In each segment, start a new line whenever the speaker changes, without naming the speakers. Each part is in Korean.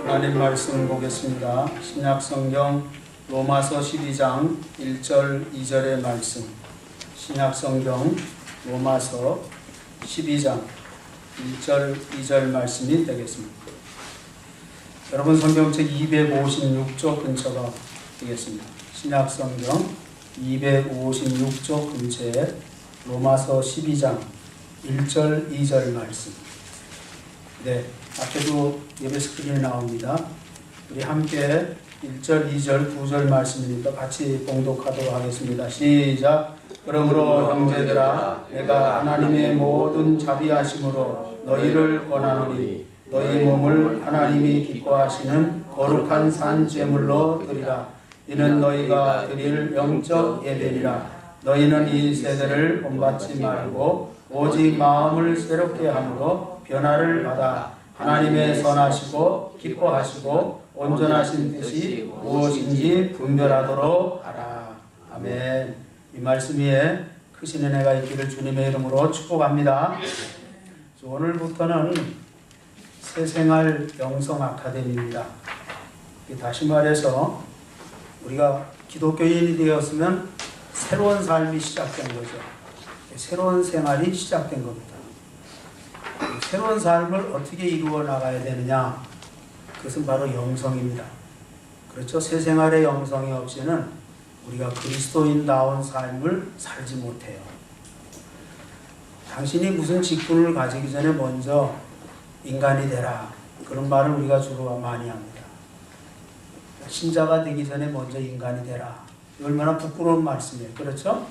하나님 말씀 보겠습니다. 신약성경 로마서 12장 1절 2절의 말씀. 신약성경 로마서 12장 1절 2절 말씀이 되겠습니다. 여러분 성경책 256쪽 근처가 되겠습니다. 신약성경 256쪽 근처에 로마서 12장 1절 2절 말씀. 네, 앞에도 예배 스크린에 나옵니다. 우리 함께 1절, 2절, 9절 말씀이니까 같이 봉독하도록 하겠습니다. 시작. 그러므로 형제들아, 내가 하나님의 모든 자비하심으로 너희를 권하노니 너희 몸을 하나님이 기뻐하시는 거룩한 산 제물로 드리라. 이는 너희가 드릴 영적 예배니라. 너희는 이 세대를 본받지 말고 오직 마음을 새롭게 함으로 변화를 받아 하나님의 선하시고 기뻐하시고 온전하신 뜻이 무엇인지 분별하도록 하라. 아멘. 이 말씀 위에 크신 은혜가 있기를 주님의 이름으로 축복합니다. 오늘부터는 새생활 영성 아카데미입니다. 다시 말해서 우리가 기독교인이 되었으면 새로운 삶이 시작된 거죠. 새로운 생활이 시작된 겁니다. 새로운 삶을 어떻게 이루어 나가야 되느냐? 그것은 바로 영성입니다. 그렇죠? 새 생활의 영성이 없이는 우리가 그리스도인다운 삶을 살지 못해요. 당신이 무슨 직분을 가지기 전에 먼저 인간이 되라. 그런 말을 우리가 주로 많이 합니다. 신자가 되기 전에 먼저 인간이 되라. 얼마나 부끄러운 말씀이에요. 그렇죠?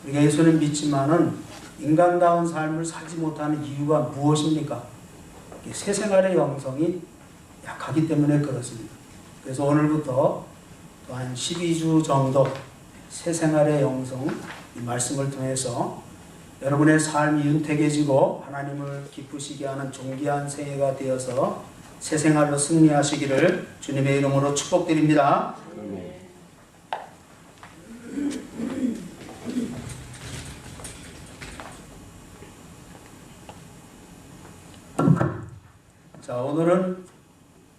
우리가 예수는 믿지만은 인간다운 삶을 살지 못하는 이유가 무엇입니까? 새 생활의 영성이 약하기 때문에 그렇습니다. 그래서 오늘부터 또한 12주 정도 새 생활의 영성 이 말씀을 통해서 여러분의 삶이 윤택해지고 하나님을 기쁘시게 하는 존귀한 새해가 되어서 새 생활로 승리하시기를 주님의 이름으로 축복드립니다. 자, 오늘은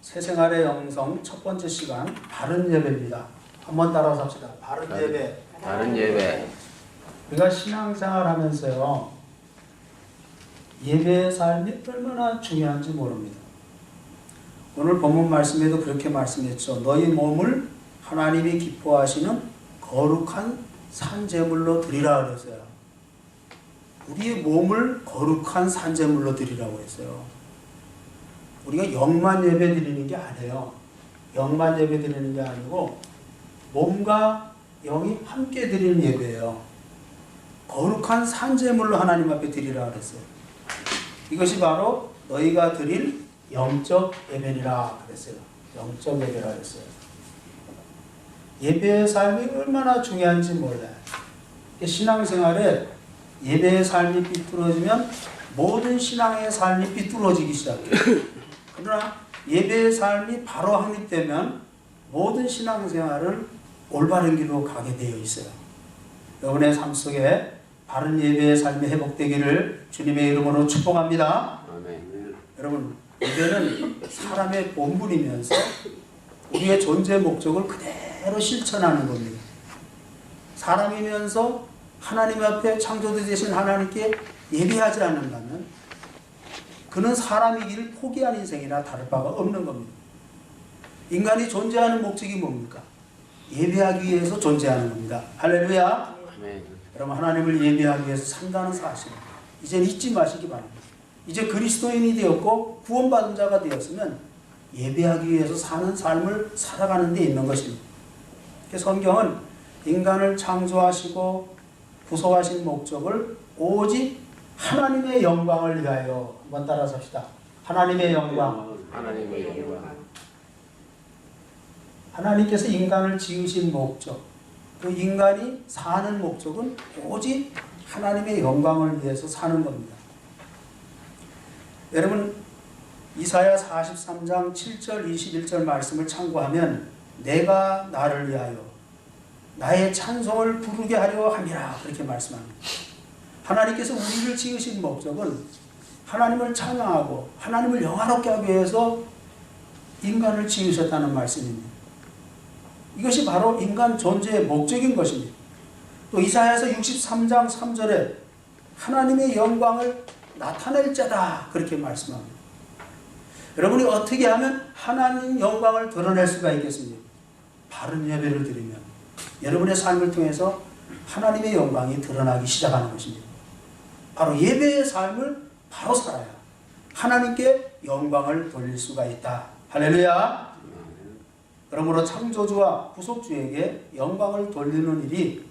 새생활의 영성 첫 번째 시간 바른 예배입니다. 한번 따라서 합시다. 바른 예배.
바른 예배.
우리가 신앙생활 하면서요, 예배의 삶이 얼마나 중요한지 모릅니다. 오늘 본문 말씀에도 그렇게 말씀했죠. 너희 몸을 하나님이 기뻐하시는 거룩한 산제물로 드리라 그랬어요. 우리의 몸을 거룩한 산제물로 드리라고 했어요. 우리가 영만 예배 드리는 게 아니에요. 영만 예배 드리는 게 아니고 몸과 영이 함께 드리는 예배예요. 거룩한 산제물로 하나님 앞에 드리라 그랬어요. 이것이 바로 너희가 드릴 영적 예배니라 그랬어요. 영적 예배라 그랬어요. 예배의 삶이 얼마나 중요한지 몰라요. 신앙생활에 예배의 삶이 삐뚤어지면 모든 신앙의 삶이 삐뚤어지기 시작해요. 그러나 예배의 삶이 바로 확립되면 모든 신앙생활을 올바른 길로 가게 되어 있어요. 여러분의 삶 속에 바른 예배의 삶이 회복되기를 주님의 이름으로 축복합니다.
아멘.
여러분, 예배는 사람의 본분이면서 우리의 존재 목적을 그대로 실천하는 겁니다. 사람이면서 하나님 앞에 창조주 되신 하나님께 예배하지 않는다면 그는 사람이기를 포기한 인생이나 다를 바가 없는 겁니다. 인간이 존재하는 목적이 뭡니까? 예배하기 위해서 존재하는 겁니다. 할렐루야.
아멘.
여러분, 하나님을 예배하기 위해서 산다는 사실 이제는 잊지 마시기 바랍니다. 이제 그리스도인이 되었고 구원받은 자가 되었으면 예배하기 위해서 사는 삶을 살아가는 데 있는 것입니다. 성경은 인간을 창조하시고 구속하신 목적을 오직 하나님의 영광을 위하여, 한번 따라서 합시다. 하나님의 영광.
하나님의 영광.
하나님께서 인간을 지으신 목적, 그 인간이 사는 목적은 오직 하나님의 영광을 위해서 사는 겁니다. 여러분, 이사야 43장 7절 21절 말씀을 참고하면 내가 나를 위하여 나의 찬송을 부르게 하려 함이라 그렇게 말씀합니다. 하나님께서 우리를 지으신 목적은 하나님을 찬양하고 하나님을 영화롭게 하기 위해서 인간을 지으셨다는 말씀입니다. 이것이 바로 인간 존재의 목적인 것입니다. 또 이사야서 63장 3절에 하나님의 영광을 나타낼 자다 그렇게 말씀합니다. 여러분이 어떻게 하면 하나님 영광을 드러낼 수가 있겠습니까? 바른 예배를 드리면 여러분의 삶을 통해서 하나님의 영광이 드러나기 시작하는 것입니다. 바로 예배의 삶을 바로 살아야 하나님께 영광을 돌릴 수가 있다. 할렐루야. 그러므로 창조주와 구속주에게 영광을 돌리는 일이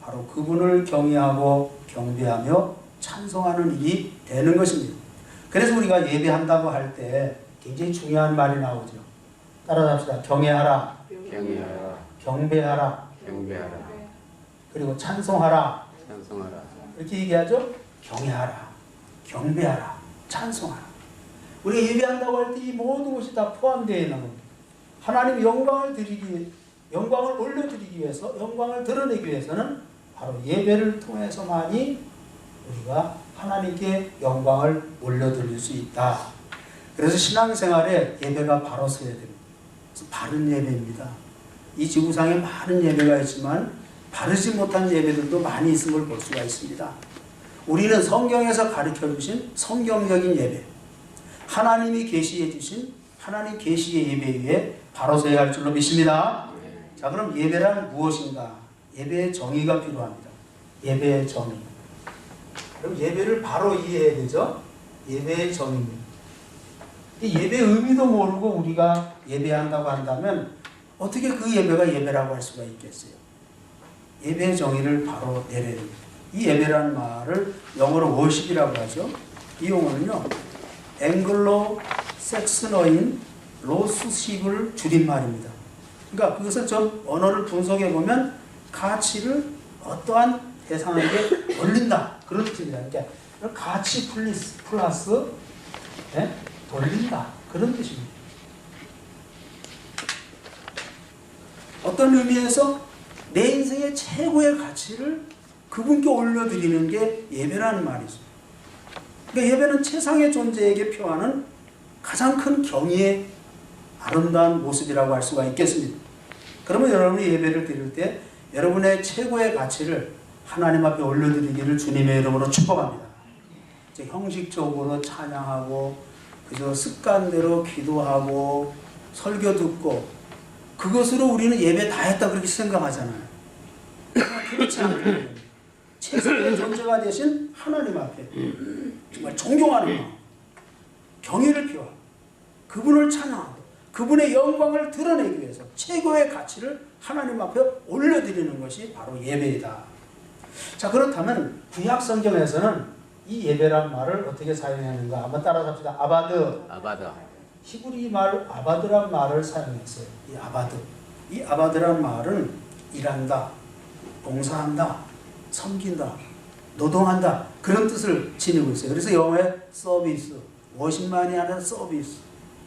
바로 그분을 경외하고 경배하며 찬송하는 일이 되는 것입니다. 그래서 우리가 예배한다고 할 때 굉장히 중요한 말이 나오죠. 따라합시다. 경외하라,
경외하라,
경배하라,
경배하라,
그리고 찬송하라.
찬송하라.
이렇게 얘기하죠. 경외하라, 경배하라, 찬송하라. 우리가 예배한다고 할 때 이 모든 것이 다 포함되어 있는 겁니다. 하나님 영광을 올려드리기 위해서, 영광을 드러내기 위해서는 바로 예배를 통해서만이 우리가 하나님께 영광을 올려드릴 수 있다. 그래서 신앙생활에 예배가 바로 서야 됩니다. 그래서 바른 예배입니다. 이 지구상에 많은 예배가 있지만 바르지 못한 예배들도 많이 있음을 볼 수가 있습니다. 우리는 성경에서 가르쳐 주신 성경적인 예배, 하나님이 계시해 주신 하나님 계시의 예배 위에 바로 서야 할 줄로 믿습니다. 자, 그럼 예배란 무엇인가? 예배의 정의가 필요합니다. 예배의 정의. 그럼 예배를 바로 이해해야 되죠? 예배의 정의입니다. 예배 의미도 모르고 우리가 예배한다고 한다면 어떻게 그 예배가 예배라고 할 수가 있겠어요? 예배의 정의를 바로 내려야 됩니다. 이 예배라는 말을 영어로 워십이라고 하죠. 이 용어는요, 앵글로 섹스너인 로스십을 줄임말입니다. 그러니까 그것을 좀 언어를 분석해 보면 가치를 어떠한 대상에게 돌린다 그런 뜻입니다. 그러니까 가치 플러스 돌린다 그런 뜻입니다. 어떤 의미에서 내 인생의 최고의 가치를 그분께 올려드리는 게 예배라는 말이죠. 그러니까 예배는 최상의 존재에게 표하는 가장 큰 경의의 아름다운 모습이라고 할 수가 있겠습니다. 그러면 여러분이 예배를 드릴 때 여러분의 최고의 가치를 하나님 앞에 올려드리기를 주님의 이름으로 축복합니다. 이제 형식적으로 찬양하고 그저 습관대로 기도하고 설교 듣고 그것으로 우리는 예배 다 했다 그렇게 생각하잖아요. 그렇지 않아요. 최상의 존재가 되신 하나님 앞에 정말 존경하는 마음, 경의를 표하고 그분을 찬양하고 그분의 영광을 드러내기 위해서 최고의 가치를 하나님 앞에 올려드리는 것이 바로 예배이다. 자, 그렇다면 구약 성경에서는 이 예배란 말을 어떻게 사용했는가? 한번 따라잡시다.
아바드.
히브리 말 아바드란 말을 사용했어요. 이 아바드. 이 아바드란 말은 일한다, 봉사한다, 섬긴다, 노동한다 그런 뜻을 지니고 있어요. 그래서 영어의 서비스, 워십만이 하는 서비스,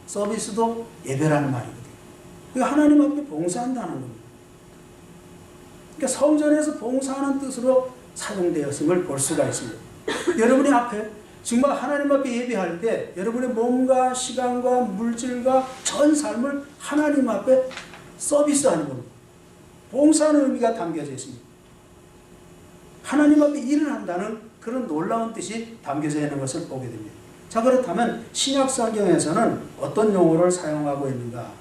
서비스도 예배라는 말이거든요. 하나님 앞에 봉사한다는 겁니다. 그러니까 성전에서 봉사하는 뜻으로 사용되었음을 볼 수가 있습니다. 여러분이 앞에 정말 하나님 앞에 예배할 때 여러분의 몸과 시간과 물질과 전 삶을 하나님 앞에 서비스하는 겁니다. 봉사하는 의미가 담겨져 있습니다. 하나님 앞에 일을 한다는 그런 놀라운 뜻이 담겨져 있는 것을 보게 됩니다. 자, 그렇다면 신약 성경에서는 어떤 용어를 사용하고 있는가?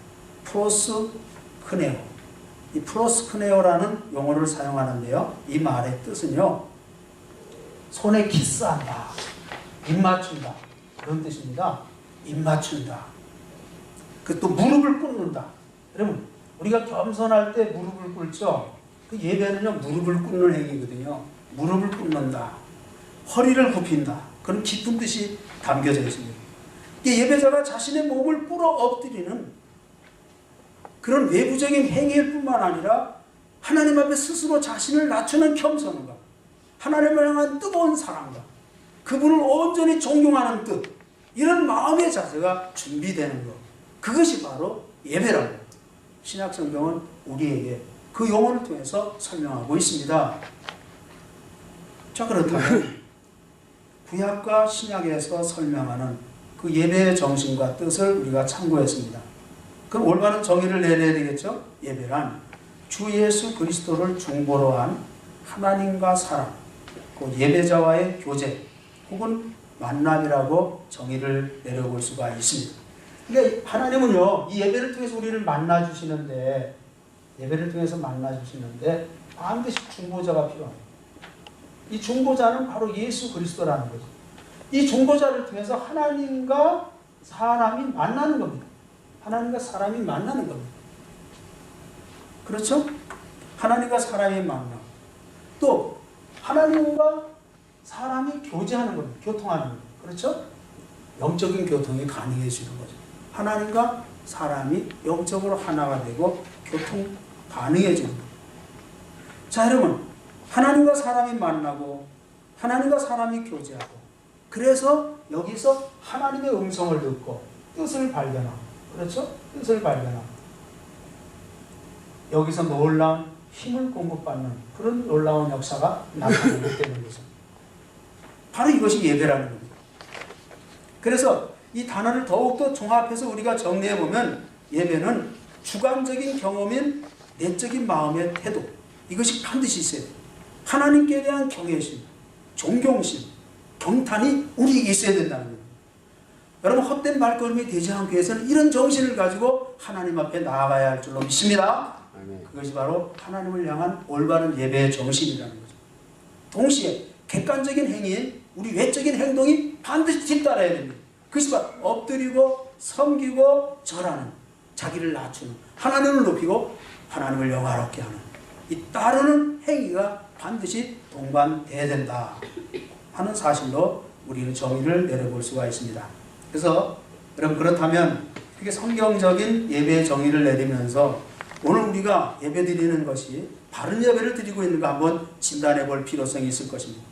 프로스크네오. 이 프로스크네오라는 용어를 사용하는데요. 이 말의 뜻은요, 손에 키스한다, 입 맞춘다 그런 뜻입니다. 입 맞춘다. 그 또 무릎을 꿇는다. 여러분, 우리가 겸손할 때 무릎을 꿇죠. 그 예배는요, 무릎을 꿇는 행위거든요. 무릎을 꿇는다, 허리를 굽힌다. 그런 깊은 뜻이 담겨져 있습니다. 예배자가 자신의 몸을 꿇어 엎드리는 그런 외부적인 행위일 뿐만 아니라 하나님 앞에 스스로 자신을 낮추는 겸손과 하나님을 향한 뜨거운 사랑과 그분을 온전히 존경하는 뜻, 이런 마음의 자세가 준비되는 것, 그것이 바로 예배라고 신약성경은 우리에게 그 용어를 통해서 설명하고 있습니다. 자, 그렇다면 구약과 신약에서 설명하는 그 예배의 정신과 뜻을 우리가 참고했습니다. 그럼 올바른 정의를 내려야 되겠죠? 예배란 주 예수 그리스도를 중보로 한 하나님과 사람, 그 예배자와의 교제 혹은 만남이라고 정의를 내려볼 수가 있습니다. 그러니까 하나님은요, 이 예배를 통해서 우리를 만나주시는데, 반드시 중보자가 필요합니다. 이 중보자는 바로 예수 그리스도라는 거죠. 이 중보자를 통해서 하나님과 사람이 만나는 겁니다. 하나님과 사람이 만나는 겁니다. 그렇죠? 하나님과 사람이 만나고 또 하나님과 사람이 교제하는 겁니다. 교통하는 겁니다. 그렇죠? 영적인 교통이 가능해지는 거죠. 하나님과 사람이 영적으로 하나가 되고 교통 가능해지는 거죠. 자, 여러분, 하나님과 사람이 만나고 하나님과 사람이 교제하고 그래서 여기서 하나님의 음성을 듣고 뜻을 발견하고, 그렇죠? 뜻을 발견하고 여기서 놀라운 힘을 공급받는 그런 놀라운 역사가 나타나게 되는 거죠. 바로 이것이 예배라는 겁니다. 그래서 이 단어를 더욱더 종합해서 우리가 정리해보면 예배는 주관적인 경험인 내적인 마음의 태도, 이것이 반드시 있어야 돼요. 하나님께 대한 경외심, 존경심, 경탄이 우리에게 있어야 된다는 겁니다. 여러분, 헛된 발걸음이 되지 않기 위해서는 이런 정신을 가지고 하나님 앞에 나아가야 할 줄로 믿습니다. 그것이 바로 하나님을 향한 올바른 예배의 정신이라는 거죠. 동시에 객관적인 행위인 우리 외적인 행동이 반드시 뒤따라야 됩니다. 그것이 바로 엎드리고 섬기고 절하는, 자기를 낮추는, 하나님을 높이고 하나님을 영화롭게 하는 이 따르는 행위가 반드시 동반돼야 된다 하는 사실로 우리는 정의를 내려볼 수가 있습니다. 그래서 여러분, 그렇다면 이렇게 성경적인 예배의 정의를 내리면서 오늘 우리가 예배 드리는 것이 바른 예배를 드리고 있는가 한번 진단해 볼 필요성이 있을 것입니다.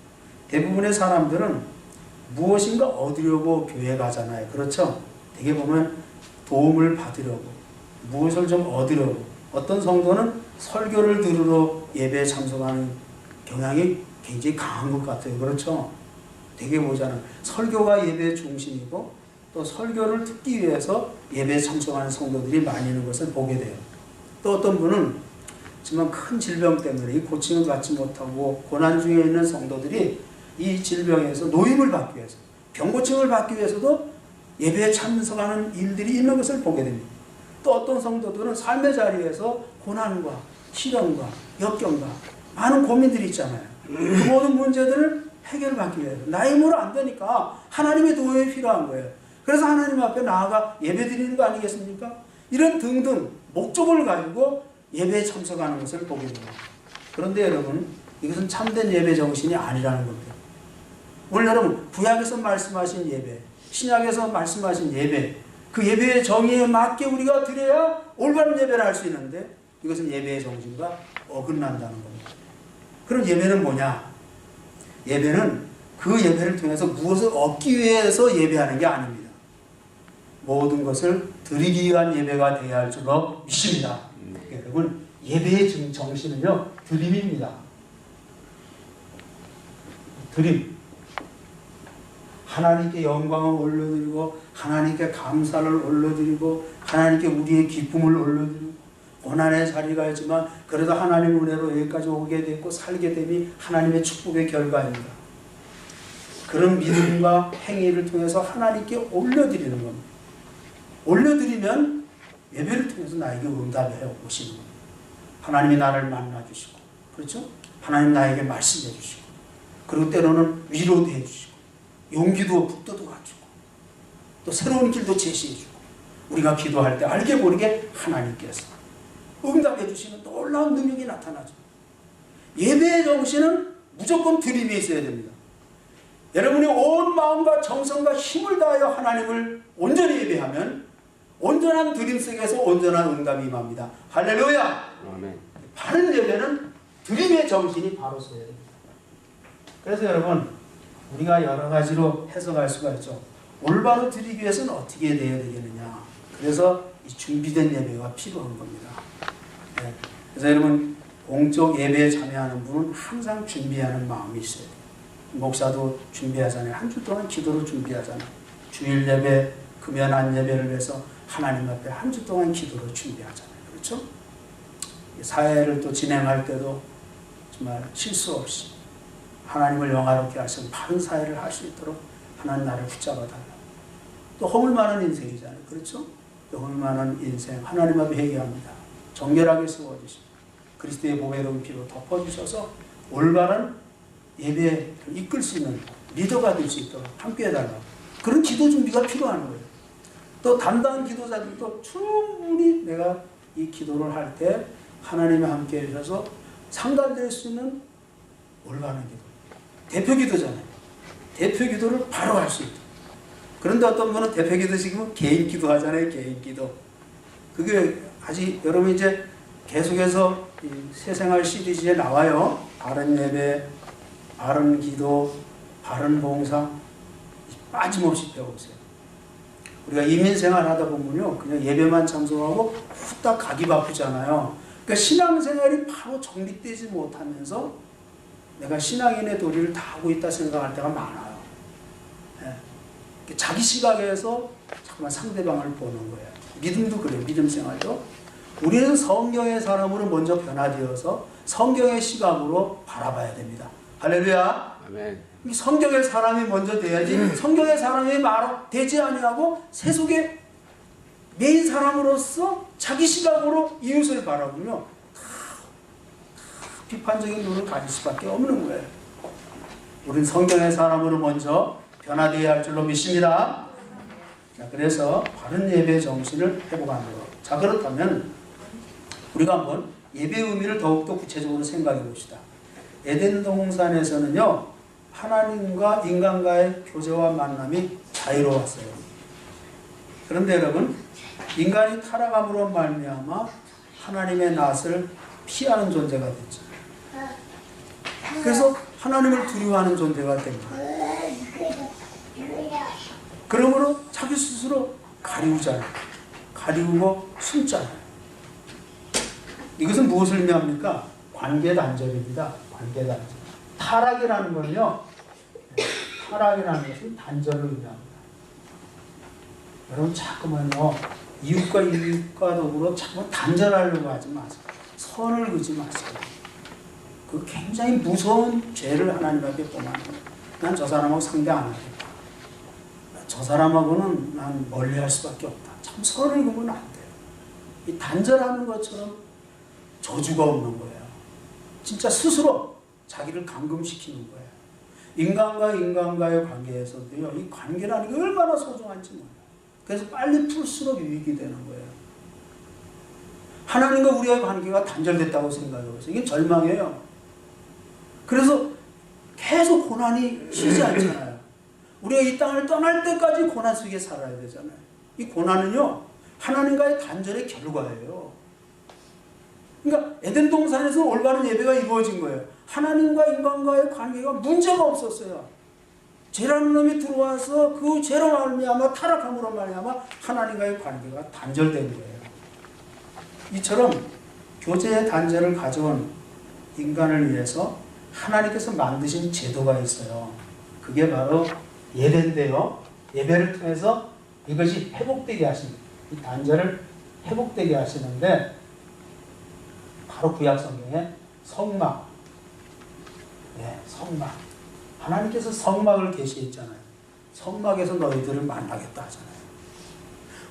대부분의 사람들은 무엇인가 얻으려고 교회 가잖아요. 그렇죠? 되게 보면 도움을 받으려고, 무엇을 좀 얻으려고, 어떤 성도는 설교를 들으러 예배에 참석하는 경향이 굉장히 강한 것 같아요. 그렇죠? 되게 보잖아요. 설교가 예배의 중심이고 또 설교를 듣기 위해서 예배에 참석하는 성도들이 많이 있는 것을 보게 돼요. 또 어떤 분은 정말 큰 질병 때문에 이 고침을 받지 못하고 고난 중에 있는 성도들이 이 질병에서 노임을 받기 위해서, 병고침을 받기 위해서도 예배에 참석하는 일들이 있는 것을 보게 됩니다. 또 어떤 성도들은 삶의 자리에서 고난과 시련과 역경과 많은 고민들이 있잖아요. 그 모든 문제들을 해결받기 위해서 나의 힘으로 안 되니까 하나님의 도움이 필요한 거예요. 그래서 하나님 앞에 나아가 예배 드리는 거 아니겠습니까? 이런 등등 목적을 가지고 예배에 참석하는 것을 보게 됩니다. 그런데 여러분, 이것은 참된 예배 정신이 아니라는 겁니다. 오늘 여러분, 구약에서 말씀하신 예배, 신약에서 말씀하신 예배, 그 예배의 정의에 맞게 우리가 드려야 올바른 예배를 할 수 있는데 이것은 예배의 정신과 어긋난다는 겁니다. 그럼 예배는 뭐냐? 예배는 그 예배를 통해서 무엇을 얻기 위해서 예배하는 게 아닙니다. 모든 것을 드리기 위한 예배가 되어야 할 줄로 믿습니다. 여러분, 예배의 정신은요, 드림입니다. 드림. 하나님께 영광을 올려드리고 하나님께 감사를 올려드리고 하나님께 우리의 기쁨을 올려드리고 고난의 자리가 있지만 그래도 하나님의 은혜로 여기까지 오게 됐고 살게 됨이 하나님의 축복의 결과입니다. 그런 믿음과 행위를 통해서 하나님께 올려드리는 겁니다. 올려드리면 예배를 통해서 나에게 응답해 오시는 겁니다. 하나님이 나를 만나주시고, 그렇죠? 하나님 나에게 말씀해 주시고, 그리고 때로는 위로도 해주시고, 용기도 북돋워 가지고, 또 새로운 길도 제시해 주고, 우리가 기도할 때 알게 모르게 하나님께서 응답해 주시는 놀라운 능력이 나타나죠. 예배의 정신은 무조건 드림이 있어야 됩니다. 여러분이 온 마음과 정성과 힘을 다하여 하나님을 온전히 예배하면 온전한 드림 속에서 온전한 응답이 임합니다. 할렐루야!
아멘.
바른 예배는 드림의 정신이 바로 서야 됩니다. 그래서 여러분, 우리가 여러 가지로 해석할 수가 있죠. 올바로 드리기 위해서는 어떻게 돼야 되겠느냐. 그래서 이 준비된 예배가 필요한 겁니다. 네. 그래서 여러분, 공적 예배에 참여하는 분은 항상 준비하는 마음이 있어야 돼요. 목사도 준비하잖아요. 한 주 동안 기도로 준비하잖아요. 주일 예배, 금연한 예배를 위해서 하나님 앞에 한 주 동안 기도로 준비하잖아요. 그렇죠? 사회를 또 진행할 때도 정말 실수 없이 하나님을 영화롭게 하시는 바른 사회를 할 수 있도록 하나님 나를 붙잡아 달라. 또 허물 많은 인생이잖아요. 그렇죠? 또 허물 많은 인생 하나님 앞에 회개합니다. 정결하게 세워주시고 그리스도의 보배로운 피로 덮어주셔서 올바른 예배를 이끌 수 있는 리더가 될 수 있도록 함께 해달라고. 그런 기도 준비가 필요한 거예요. 또 담당한 기도자들도 충분히 내가 이 기도를 할 때 하나님이 함께 해주셔서 상달될 수 있는 올바른 기도. 대표 기도잖아요. 대표 기도를 바로 할 수 있다. 그런데 어떤 분은 대표 기도 지금 개인 기도 하잖아요. 개인 기도. 그게 아직 여러분 이제 계속해서 이 새생활 시리즈에 나와요. 바른 예배, 바른 기도, 바른 봉사 빠짐없이 배우세요. 우리가 이민생활 하다 보면요, 그냥 예배만 참석하고 후딱 가기 바쁘잖아요. 그러니까 신앙생활이 바로 정립되지 못하면서 내가 신앙인의 도리를 다 하고 있다 생각할 때가 많아요. 예. 자기 시각에서 잠깐만 상대방을 보는 거예요. 믿음도 그래요. 믿음 생활도. 우리는 성경의 사람으로 먼저 변화되어서 성경의 시각으로 바라봐야 됩니다. 할렐루야.
아멘.
성경의 사람이 먼저 돼야지 성경의 사람이 되지 아니하고 세속의 메인 사람으로서 자기 시각으로 이웃을 바라보며 다 비판적인 눈을 가질 수밖에 없는 거예요. 우린 성경의 사람으로 먼저 변화되어야 할 줄로 믿습니다. 자, 그래서 바른 예배 정신을 회복하는 것. 자, 그렇다면 우리가 한번 예배의 의미를 더욱더 구체적으로 생각해 봅시다. 에덴 동산에서는요, 하나님과 인간과의 교제와 만남이 자유로웠어요. 그런데 여러분, 인간이 타락함으로 말미암아 하나님의 낯을 피하는 존재가 됐죠. 그래서 하나님을 두려워하는 존재가 됩니다. 그러므로 자기 스스로 가리우잖아요. 가리우고 숨잖아요. 이것은 무엇을 의미합니까? 관계 단절입니다. 관계 단절. 타락이라는 건요, 타락이라는 것은 단절을 의미합니다. 여러분 자꾸만요, 이웃과 더불어 자꾸 단절하려고 하지 마세요. 선을 그지 마세요. 그 굉장히 무서운 죄를 하나님 앞에 범하는 거예요. 난 저 사람하고 상대 안 하겠다. 저 사람하고는 난 멀리할 수밖에 없다. 참 선을 그으면 안 돼요. 이 단절하는 것처럼 저주가 없는 거예요. 진짜 스스로 자기를 감금시키는 거예요. 인간과 인간과의 관계에서도요, 이 관계라는 게 얼마나 소중한지 몰라요. 그래서 빨리 풀수록 유익이 되는 거예요. 하나님과 우리의 관계가 단절됐다고 생각해요. 이게 절망이에요. 그래서 계속 고난이 쉬지 않잖아요. 우리가 이 땅을 떠날 때까지 고난 속에 살아야 되잖아요. 이 고난은요, 하나님과의 단절의 결과예요. 그러니까 에덴 동산에서 올바른 예배가 이루어진 거예요. 하나님과 인간과의 관계가 문제가 없었어요. 죄라는 놈이 들어와서 그 죄로 말미암아 타락함으로 말미암아 하나님과의 관계가 단절된 거예요. 이처럼 교제의 단절을 가져온 인간을 위해서 하나님께서 만드신 제도가 있어요. 그게 바로 예배인데요. 예배를 통해서 이것이 회복되게 하십니다. 이 단절을 회복되게 하시는데 바로 구약 성경에 성막, 성막. 하나님께서 성막을 계시했잖아요. 성막에서 너희들을 만나겠다 하잖아요.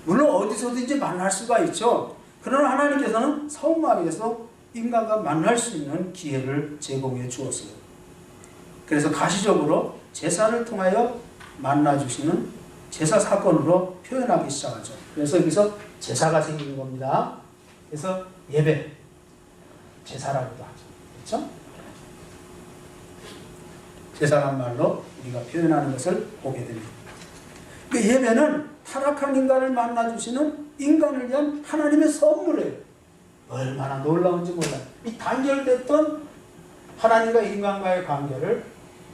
물론 어디서든지 만날 수가 있죠. 그러나 하나님께서는 성막에서 인간과 만날 수 있는 기회를 제공해 주었어요. 그래서 가시적으로 제사를 통하여 만나주시는 제사 사건으로 표현하기 시작하죠. 그래서 여기서 제사가 생긴 겁니다. 그래서 예배, 제사라고도 하죠. 그렇죠? 제사란 말로 우리가 표현하는 것을 보게 됩니다. 그 예배는 타락한 인간을 만나주시는 인간을 위한 하나님의 선물이에요. 얼마나 놀라운지 몰라요. 이 단절됐던 하나님과 인간과의 관계를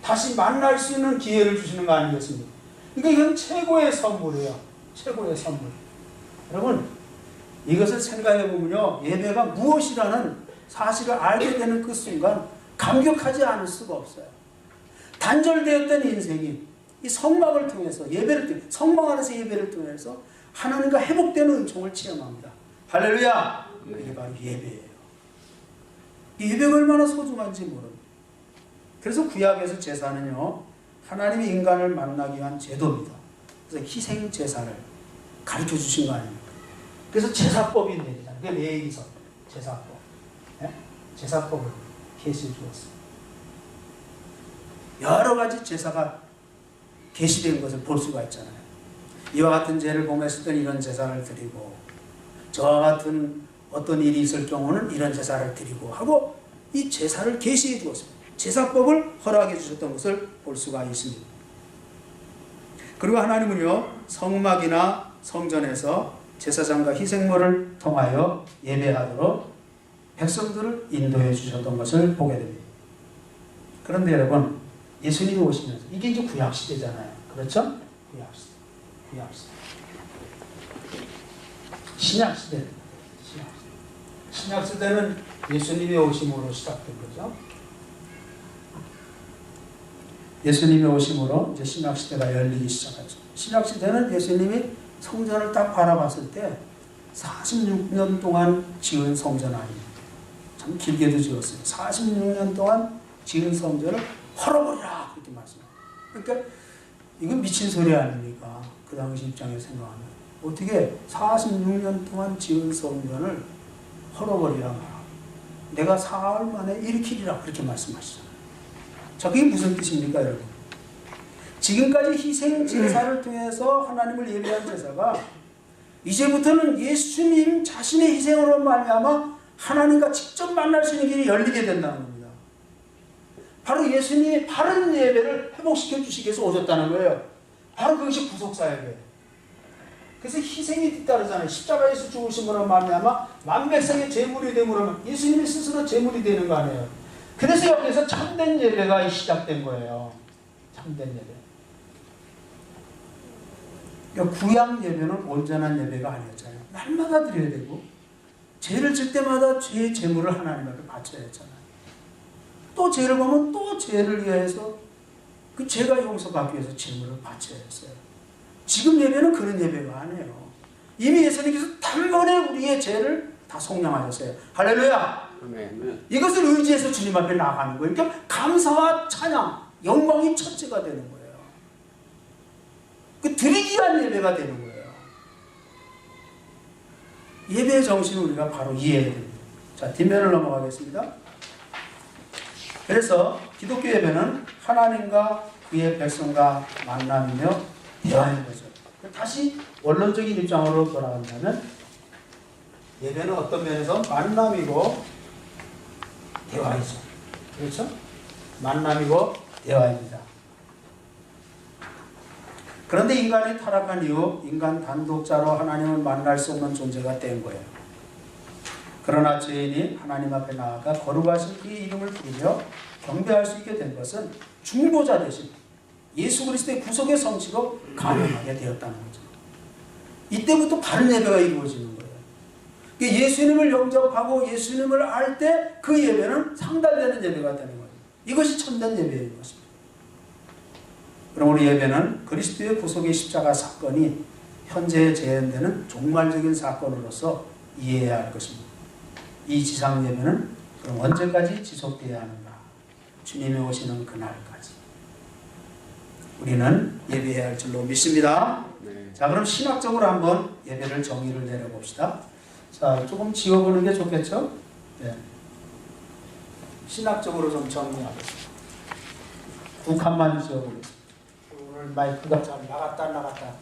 다시 만날 수 있는 기회를 주시는 거 아니겠습니까? 그러니까 이건 최고의 선물이에요. 최고의 선물. 여러분, 이것을 생각해 보면요, 예배가 무엇이라는 사실을 알게 되는 그 순간 감격하지 않을 수가 없어요. 단절되었던 인생이 이 성막을 통해서 예배를 통해 성막 안에서 예배를 통해서 하나님과 회복되는 은총을 체험합니다. 할렐루야! 이게 바로 예배예요. 이 예배가 얼마나 소중한지 모릅니다. 그래서 구약에서 제사는요, 하나님이 인간을 만나기 위한 제도입니다. 그래서 희생 제사를 가르쳐 주신 거 아닙니까? 그래서 제사법이 내리잖아요. 그게 레위기서 제사법. 네? 제사법을 계시해 주었어요. 여러 가지 제사가 계시된 것을 볼 수가 있잖아요. 이와 같은 죄를 범했을 때 이런 제사를 드리고, 저와 같은 어떤 일이 있을 경우는 이런 제사를 드리고 하고, 이 제사를 계시해 주었습니다. 제사법을 허락해 주셨던 것을 볼 수가 있습니다. 그리고 하나님은요, 성막이나 성전에서 제사장과 희생물을 통하여 예배하도록 백성들을 인도해 주셨던 것을 보게 됩니다. 그런데 여러분, 예수님이 오시면서, 이게 이제 구약시대잖아요. 그렇죠? 구약시대. 구약시대. 신약시대. 신약시대는 예수님이 오심으로 시작된 거죠. 예수님이 오심으로 이제 신약시대가 열리기 시작하죠. 신약시대는 예수님이 성전을 딱 바라봤을 때 46년 동안 지은 성전 아닙니다. 참 길게도 지었어요. 46년 동안 지은 성전을 헐어버리라 그렇게 말씀해요. 그러니까 이건 미친 소리 아닙니까? 그 당시 입장에서 생각하면 어떻게 46년 동안 지은 성전을 헐어버리라 말아. 내가 사흘 만에 일으키리라 그렇게 말씀하시잖아요. 자, 그게 무슨 뜻입니까, 여러분? 지금까지 희생 제사를 통해서 하나님을 예배한 제사가 이제부터는 예수님 자신의 희생으로 말미암아 하나님과 직접 만날 수 있는 길이 열리게 된다는 겁니다. 바로 예수님이 바른 예배를 회복시켜 주시기 위해서 오셨다는 거예요. 바로 그것이 구속사역이에요. 그래서 희생이 뒤따르잖아요. 십자가에서 죽으심으로 말미암아 만백성의 제물이 됨으로 예수님이 스스로 제물이 되는 거 아니에요. 그래서 여기서 참된 예배가 시작된 거예요. 참된 예배. 그러니까 구약 예배는 온전한 예배가 아니었잖아요. 날마다 드려야 되고 죄를 질 때마다 죄의 제물을 하나님 앞에 바쳐야 했잖아요. 또 죄를 보면 또 죄를 위해서 그 죄가 용서받기 위해서 제물을 바쳐야 했어요. 지금 예배는 그런 예배가 아니에요. 이미 예수님께서 단번에 우리의 죄를 다 속량하셨어요. 할렐루야!
아멘.
이것을 의지해서 주님 앞에 나가는 거예요. 그러니까 감사와 찬양, 영광이 첫째가 되는 거예요. 그 드리기 위한 예배가 되는 거예요. 예배의 정신을 우리가 바로 이해해야 됩니다. 자, 뒷면을 넘어가겠습니다. 그래서 기독교 예배는 하나님과 그의 백성과 만남이며 대화인 거죠. 다시 원론적인 입장으로 돌아간다면 예배는 어떤 면에서 만남이고 대화이죠. 그렇죠? 만남이고 대화입니다. 그런데 인간이 타락한 이후 인간 단독자로 하나님을 만날 수 없는 존재가 된 거예요. 그러나 죄인이 하나님 앞에 나아가 거룩하신 그의 이름을 부르며 경배할 수 있게 된 것은 중보자 대신 예수 그리스도의 구속의 성취로 가능하게 되었다는 거죠. 이때부터 바른 예배가 이루어지는 거예요. 예수님을 영접하고 예수님을 알 때 그 예배는 상달되는 예배가 되는 거예요. 이것이 참된 예배인 것입니다. 그럼 우리 예배는 그리스도의 구속의 십자가 사건이 현재 재현되는 종말적인 사건으로서 이해해야 할 것입니다. 이 지상 예배는 그럼 언제까지 지속되어야 하는가? 주님이 오시는 그날까지 우리는 예배해야 할 줄로 믿습니다.
네.
자, 그럼 신학적으로 한번 예배를 정의를 내려봅시다. 자, 조금 지워보는 게 좋겠죠? 네. 신학적으로 좀 정리하겠습니다. 두 칸만 지워보겠습니다. 오늘 마이크가 잘 나갔다.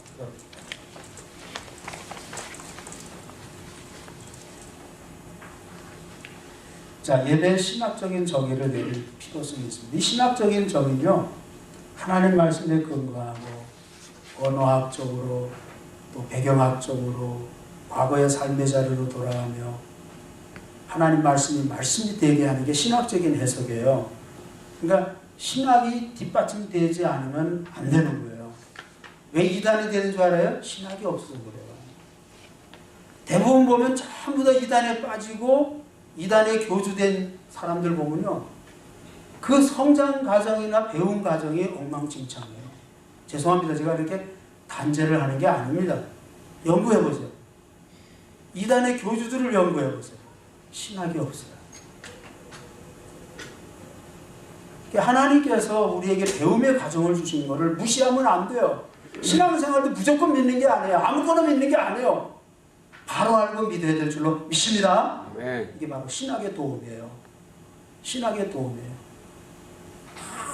자, 예배의 신학적인 정의를 내릴 필요성이 있습니다. 이 신학적인 정의는요, 하나님 말씀에 근거하고 언어학적으로 또 배경학적으로 과거의 삶의 자리로 돌아가며 하나님 말씀이 말씀이 되게 하는 게 신학적인 해석이에요. 그러니까 신학이 뒷받침되지 않으면 안 되는 거예요. 왜 이단이 되는 줄 알아요? 신학이 없어서 그래요. 대부분 보면 전부 다 이단에 빠지고 이단에 교주된 사람들 보면요, 그 성장 과정이나 배운 과정이 엉망진창이에요. 죄송합니다. 제가 이렇게 단죄를 하는 게 아닙니다. 연구해보세요. 이단의 교주들을 연구해보세요. 신학이 없어요. 하나님께서 우리에게 배움의 과정을 주신 것을 무시하면 안 돼요. 신앙생활도 무조건 믿는 게 아니에요. 아무거나 믿는 게 아니에요. 바로 알고 믿어야 될 줄로 믿습니다.
아멘.
이게 바로 신학의 도움이에요. 신학의 도움이에요.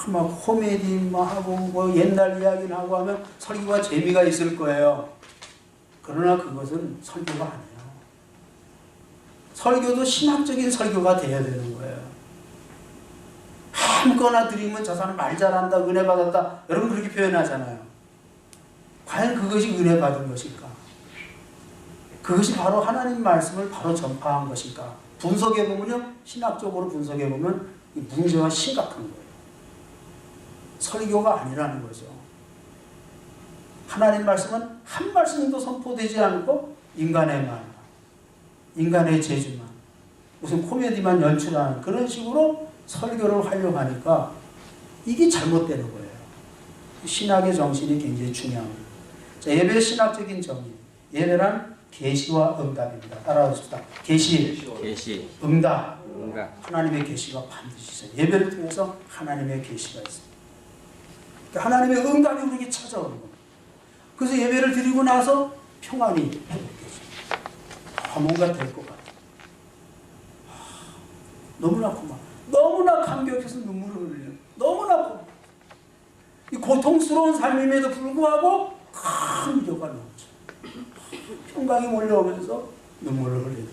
막 코미디 하고 뭐 옛날 이야기나 하고 하면 설교가 재미가 있을 거예요. 그러나 그것은 설교가 아니에요. 설교도 신학적인 설교가 돼야 되는 거예요. 아무거나 드리면 저 사람 말 잘한다, 은혜 받았다, 여러분 그렇게 표현하잖아요. 과연 그것이 은혜 받은 것일까? 그것이 바로 하나님 말씀을 바로 전파한 것일까? 분석해보면요, 신학적으로 분석해보면 이 문제가 심각한 거예요. 설교가 아니라는 거죠. 하나님 말씀은 한 말씀도 선포되지 않고 인간의 말, 인간의 재주만, 무슨 코미디만 연출하는 그런 식으로 설교를 하려고 하니까 이게 잘못되는 거예요. 신학의 정신이 굉장히 중요합니다. 자, 예배의 신학적인 정의. 예배란 계시와 응답입니다. 따라하십시다. 계시, 응답. 하나님의 계시가 반드시 있어요. 예배를 통해서 하나님의 계시가 있습니다. 그러니까 하나님의 응답이 우리에게 찾아오는 겁니다. 그래서 예배를 드리고 나서 평안이 회복되죠. 뭔가 될 것 같아요. 너무나 고마워. 너무나 감격해서 눈물을 흘려요. 너무나 고마워. 이 고통스러운 삶임에도 불구하고 큰 위로가 넘쳐. 평강이 몰려오면서 눈물을 흘려요.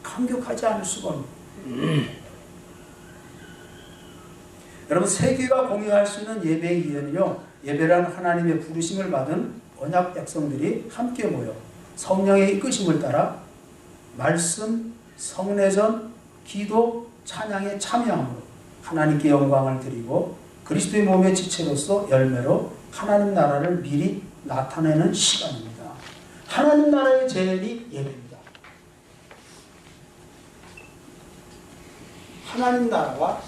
감격하지 않을 수가 없는. 여러분, 세계가 공유할 수 있는 예배의 이유는요, 예배란 하나님의 부르심을 받은 언약 백성들이 함께 모여 성령의 이끄심을 따라 말씀, 성례전, 기도, 찬양에 참여함으로 하나님께 영광을 드리고 그리스도의 몸의 지체로서 열매로 하나님 나라를 미리 나타내는 시간입니다. 하나님 나라의 재현이 예배입니다. 하나님 나라가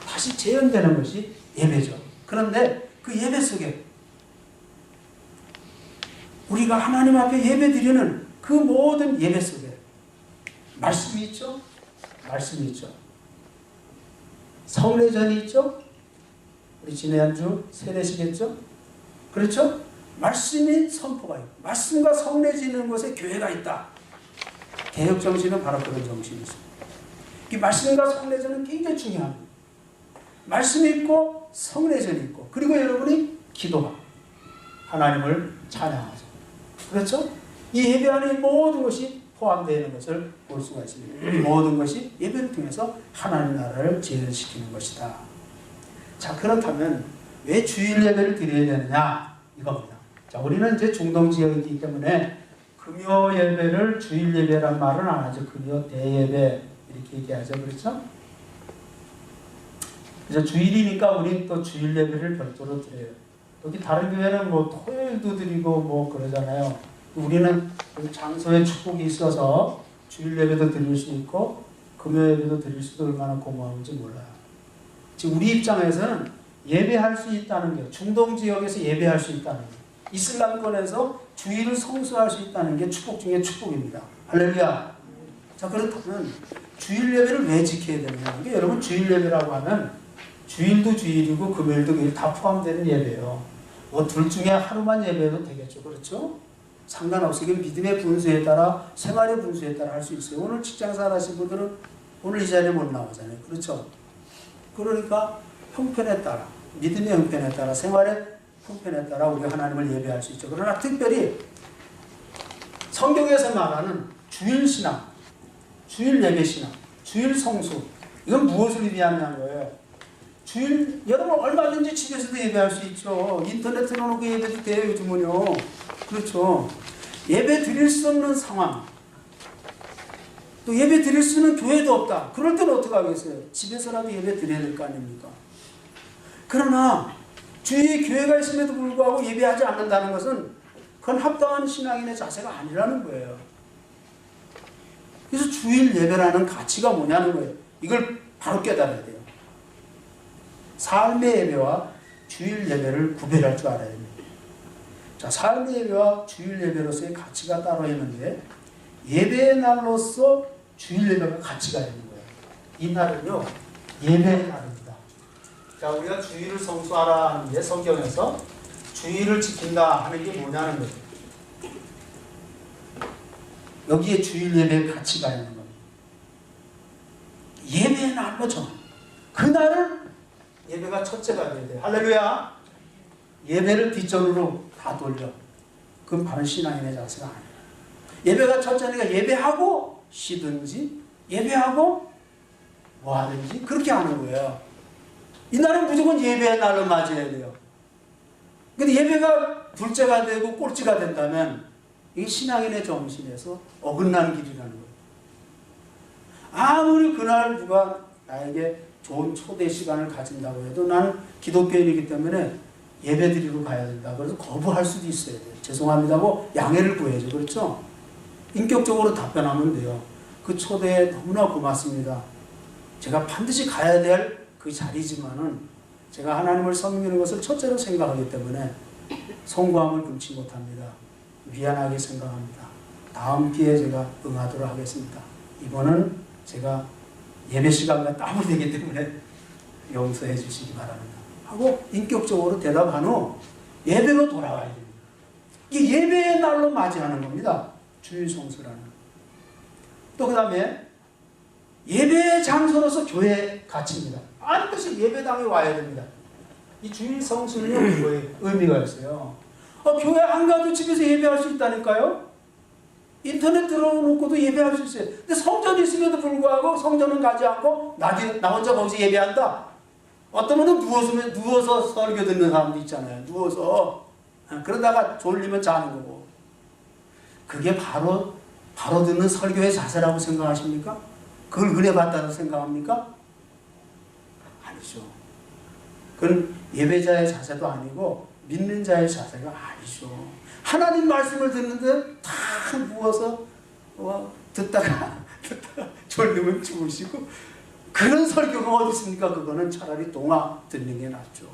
다시 재현되는 것이 예배죠. 그런데 그 예배 속에 우리가 하나님 앞에 예배 드리는 그 모든 예배 속에 말씀이 있죠? 말씀이 있죠. 성례전이 있죠? 우리 지난주 세례시겠죠? 그렇죠? 말씀이 선포가 있고 말씀과 성례 지는 곳에 교회가 있다. 개혁 정신은 바로 그런 정신이 있습니다. 이 말씀과 성례전은 굉장히 중요합니다. 말씀이 있고 성례전이 있고 그리고 여러분이 기도가 하나님을 찬양하죠. 그렇죠? 이 예배 안에 모든 것이 포함되어 있는 것을 볼 수가 있습니다. 이 모든 것이 예배를 통해서 하나님 나라를 재현시키는 것이다. 자, 그렇다면 왜 주일 예배를 드려야 되느냐? 이겁니다. 자, 우리는 이제 중동 지역이기 때문에 금요 예배를 주일 예배란 말은 안 하죠. 금요 대예배 이렇게 얘기하죠. 그렇죠? 그래서 주일이니까 우리는 또 주일 예배를 별도로 드려요. 여기 다른 교회는 뭐 토요일도 드리고 뭐 그러잖아요. 우리는 장소에 축복이 있어서 주일 예배도 드릴 수 있고 금요 예배도 드릴 수도 얼마나 고마운지 몰라요. 지금 우리 입장에서는 예배할 수 있다는 게 중동 지역에서 예배할 수 있다는 게 이슬람권에서 주일을 성수할 수 있다는 게 축복 중에 축복입니다. 할렐루야. 자, 그렇다면 주일 예배를 왜 지켜야 되느냐? 이게 여러분 주일 예배라고 하면 주일도 주일이고 금요일도 금요일 다 포함되는 예배예요. 뭐 둘 중에 하루만 예배해도 되겠죠. 그렇죠? 상관없이 믿음의 분수에 따라 생활의 분수에 따라 할 수 있어요. 오늘 직장생활 하신 분들은 오늘 이 자리에 못 나오잖아요. 그렇죠? 그러니까 형편에 따라 믿음의 형편에 따라 생활의 형편에 따라 우리 하나님을 예배할 수 있죠. 그러나 특별히 성경에서 말하는 주일 신앙, 주일 예배 신앙, 주일 성수 이건 무엇을 의미하냐는 거예요. 주일 여러분 얼마든지 집에서도 예배할 수 있죠. 인터넷 틀어놓고 예배도 돼요. 요즘은요. 그렇죠. 예배 드릴 수 없는 상황 또 예배 드릴 수 있는 교회도 없다. 그럴 때는 어떻게 하겠어요? 집에서라도 예배 드려야 될 거 아닙니까? 그러나 주위에 교회가 있음에도 불구하고 예배하지 않는다는 것은 그건 합당한 신앙인의 자세가 아니라는 거예요. 그래서 주일 예배라는 가치가 뭐냐는 거예요. 이걸 바로 깨달아야 돼요. 삶의 예배와 주일 예배를 구별할 줄 알아야 됩니다. 자, 삶의 예배와 주일 예배로서의 가치가 따로 있는데 예배의 날로서 주일 예배가 가치가 있는 거예요. 이 날은요, 예배의 날입니다. 자, 우리가 주일을 성수하라 하는 게 성경에서 주일을 지킨다 하는 게 뭐냐는 거죠. 여기에 주일 예배의 가치가 있는 겁니다. 예배의 날로 정한 그날은 예배가 첫째가 돼야 돼요. 할렐루야. 예배를 뒷전으로 다 돌려. 그건 바로 신앙인의 자세가 아니에요. 예배가 첫째니까 예배하고 쉬든지 예배하고 뭐 하든지 그렇게 하는 거예요. 이날은 무조건 예배의 날로 맞아야 돼요. 근데 예배가 둘째가 되고 꼴찌가 된다면 이게 신앙인의 정신에서 어긋난 길이라는 거예요. 아무리 그날 누가 나에게 좋은 초대 시간을 가진다고 해도 나는 기독교인이기 때문에 예배 드리러 가야 된다. 그래서 거부할 수도 있어야 돼요. 죄송합니다고 양해를 구해야죠. 그렇죠? 인격적으로 답변하면 돼요. 그 초대에 너무나 고맙습니다. 제가 반드시 가야 될 그 자리지만은 제가 하나님을 섬기는 것을 첫째로 생각하기 때문에 송구함을 금치 못합니다. 미안하게 생각합니다. 다음 기회에 제가 응하도록 하겠습니다. 이번은 제가 예배 시간과 땀이 되기 때문에 용서해 주시기 바랍니다. 하고 인격적으로 대답한 후 예배로 돌아가야 됩니다. 이게 예배의 날로 맞이하는 겁니다. 주일 성수라는. 또 그 다음에 예배의 장소로서 교회 가치입니다. 반드시 예배당에 와야 됩니다. 이 주일 성수는요, 그거에 의미가 있어요. 교회 안 가도 집에서 예배할 수 있다니까요. 인터넷 들어놓고도 예배할 수 있어요. 근데 성전이 있음에도 불구하고 성전은 가지 않고 나 혼자 거기서 예배한다. 어떤 분은 누워서 설교 듣는 사람도 있잖아요. 누워서 그러다가 졸리면 자는 거고. 그게 바로 듣는 설교의 자세라고 생각하십니까? 그걸 은혜 받다고 생각합니까? 아니죠. 그건 예배자의 자세도 아니고 믿는 자의 자세가 아니죠. 하나님 말씀을 듣는데 다 누워서 듣다가 졸리면 주무시고 그런 설교가 어디 있습니까? 그거는 차라리 동화 듣는 게 낫죠.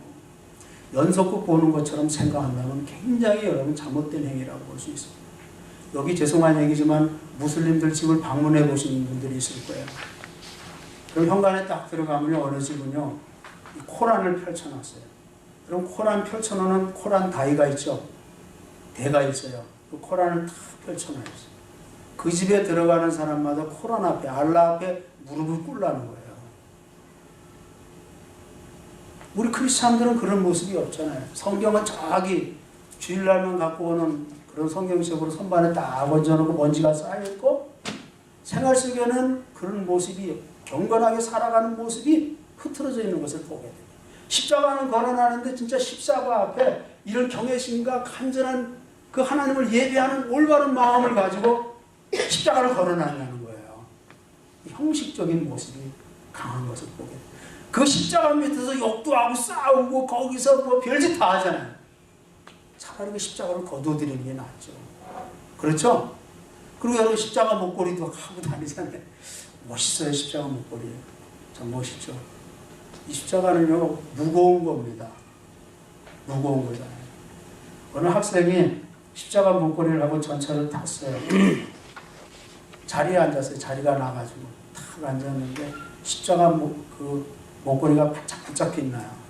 연속극 보는 것처럼 생각한다면 굉장히 여러분 잘못된 행위라고 볼 수 있습니다. 여기 죄송한 얘기지만 무슬림들 집을 방문해 보신 분들이 있을 거예요. 그럼 현관에 딱 들어가면 어느 집은요, 코란을 펼쳐놨어요. 그럼 코란 펼쳐놓는 코란 다이가 있죠. 대가 있어요. 그 코란을 딱 펼쳐놔요. 그 집에 들어가는 사람마다 코란 앞에, 알라 앞에 무릎을 꿇라는 거예요. 우리 크리스찬들은 그런 모습이 없잖아요. 성경은 저기 주일날만 갖고 오는 그런 성경책으로 선반에 딱 얹어놓고 먼지가 쌓여있고 생활 속에는 그런 모습이 경건하게 살아가는 모습이 흐트러져 있는 것을 보게 됩니다. 십자가는 걸어나는데 진짜 십자가 앞에 이런 경외심과 간절한 그 하나님을 예배하는 올바른 마음을 가지고 십자가를 걸어나가는 거예요. 형식적인 모습이 강한 것을 보게 됩니다. 그 십자가 밑에서 욕도 하고 싸우고 거기서 뭐 별짓 다 하잖아요. 차라리 그 십자가를 거두어드리는 게 낫죠. 그렇죠? 그리고 여러분 십자가 목걸이도 하고 다니잖아요. 멋있어요. 십자가 목걸이. 참 멋있죠. 이 십자가는요, 무거운 겁니다. 무거운 거잖아요. 어느 학생이 십자가 목걸이를 하고 전차를 탔어요. 자리에 앉았어요. 자리가 나가지고 탁 앉았는데 십자가 목걸이가 바짝바짝 빛나요.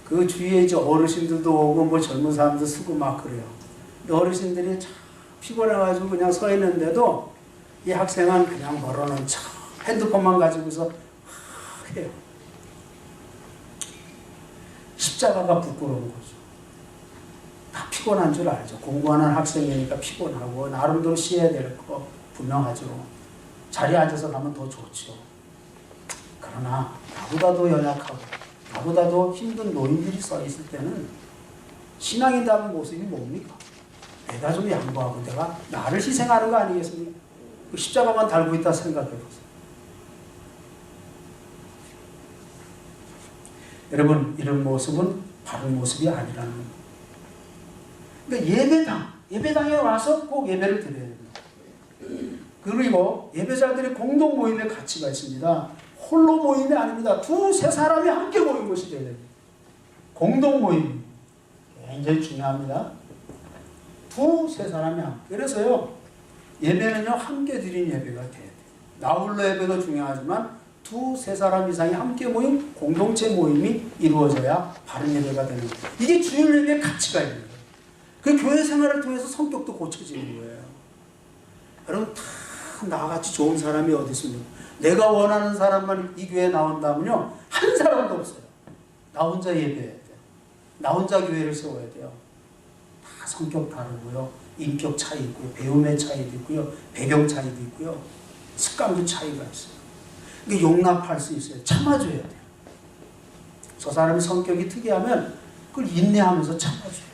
그 주위에 이제 어르신들도 오고 뭐 젊은 사람도 쓰고 막 그래요. 어르신들이 참 피곤해가지고 그냥 서 있는데도 이 학생은 그냥 멀어놓은 척 핸드폰만 가지고서 해요. 십자가가 부끄러운 거죠. 다 피곤한 줄 알죠. 공부하는 학생이니까 피곤하고 나름대로 쉬어야 될 거 분명하죠. 자리에 앉아서 가면 더 좋죠. 그러나 나보다도 연약하고 나보다도 힘든 노인들이 써 있을 때는 신앙인다는 모습이 뭡니까? 내가 좀 양보하고 내가 나를 희생하는 거 아니겠습니까? 그 십자가만 달고 있다 생각해 보세요. 여러분, 이런 모습은 바른 모습이 아니라는 겁니다. 그러니까 예배당에 와서 꼭 예배를 드려야 됩니다. 그리고 예배자들의 공동 모임의 가치가 있습니다. 홀로 모임이 아닙니다. 두세 사람이 함께 모인 것이 되어야 됩니다. 공동 모임 굉장히 중요합니다. 두세 사람이 함께. 그래서요 예배는요 함께 드린 예배가 돼야 돼요. 나 홀로 예배도 중요하지만 두세 사람 이상이 함께 모임 공동체 모임이 이루어져야 바른 예배가 되는 거예요. 이게 주일 예배의 가치가 있는 거예요. 그 교회 생활을 통해서 성격도 고쳐지는 거예요. 여러분 다 나같이 좋은 사람이 어디 있습니까? 내가 원하는 사람만 이 교회에 나온다면요 한 사람도 없어요. 나 혼자 예배해야 돼요. 나 혼자 교회를 세워야 돼요. 다 성격 다르고요. 인격 차이 있고요. 배움의 차이도 있고요. 배경 차이도 있고요. 습관도 차이가 있어요. 이게 용납할 수 있어요. 참아줘야 돼요. 저 사람이 성격이 특이하면 그걸 인내하면서 참아줘요.